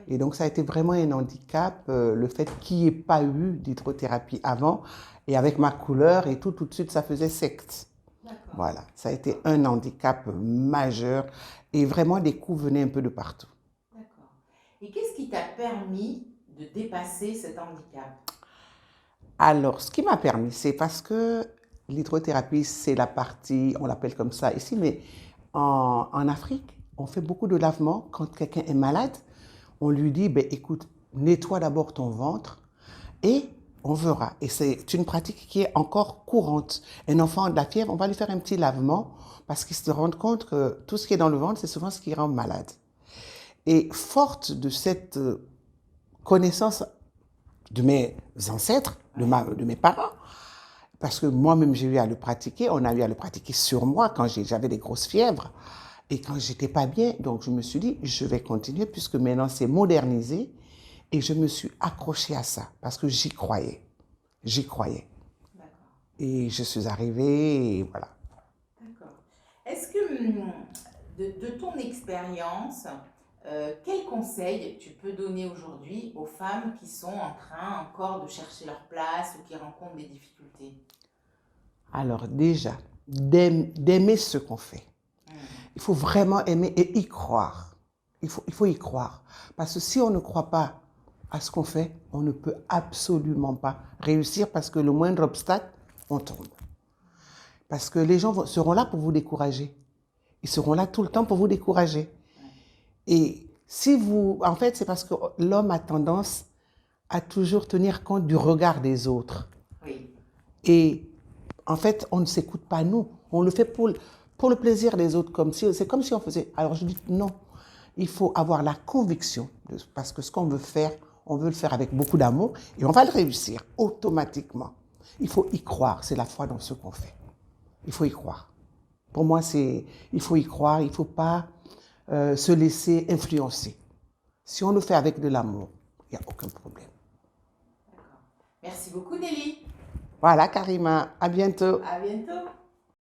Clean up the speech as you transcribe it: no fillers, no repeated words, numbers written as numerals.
Et donc, ça a été vraiment un handicap, le fait qu'il n'y ait pas eu d'hydrothérapie avant. Et avec ma couleur et tout de suite, ça faisait secte. D'accord. Voilà, ça a été un handicap majeur. Et vraiment, des coups venaient un peu de partout. D'accord. Et qu'est-ce qui t'a permis de dépasser cet handicap? Alors, ce qui m'a permis, c'est parce que l'hydrothérapie, c'est la partie, on l'appelle comme ça ici, mais en Afrique, on fait beaucoup de lavements. Quand quelqu'un est malade, on lui dit, ben, écoute, nettoie d'abord ton ventre et on verra. Et c'est une pratique qui est encore courante. Un enfant a de la fièvre, on va lui faire un petit lavement parce qu'il se rend compte que tout ce qui est dans le ventre, c'est souvent ce qui rend malade. Et forte de cette connaissance de mes ancêtres, de mes parents, parce que moi-même j'ai eu à le pratiquer, on a eu à le pratiquer sur moi quand j'avais des grosses fièvres et quand j'étais pas bien, donc je me suis dit je vais continuer puisque maintenant c'est modernisé et je me suis accrochée à ça parce que j'y croyais D'accord. et je suis arrivée et voilà. D'accord. Est-ce que, de ton expérience, quels conseils tu peux donner aujourd'hui aux femmes qui sont en train encore de chercher leur place ou qui rencontrent des difficultés? Alors déjà, d'aimer ce qu'on fait. Hmm. Il faut vraiment aimer et y croire. Il faut y croire. Parce que si on ne croit pas à ce qu'on fait, on ne peut absolument pas réussir parce que le moindre obstacle, on tombe. Parce que les gens seront là pour vous décourager. Ils seront là tout le temps pour vous décourager. Ouais. Et si vous... En fait, c'est parce que l'homme a tendance à toujours tenir compte du regard des autres. Oui. Et en fait, on ne s'écoute pas nous. On le fait pour le plaisir des autres. C'est comme si on faisait... Alors je dis non. Il faut avoir la conviction. Parce que ce qu'on veut faire, on veut le faire avec beaucoup d'amour. Et on va le réussir automatiquement. Il faut y croire. C'est la foi dans ce qu'on fait. Il faut y croire. Pour moi, il faut y croire. Il ne faut pas se laisser influencer. Si on le fait avec de l'amour, il n'y a aucun problème. D'accord. Merci beaucoup, Nelly. Voilà, Karima. À bientôt. À bientôt.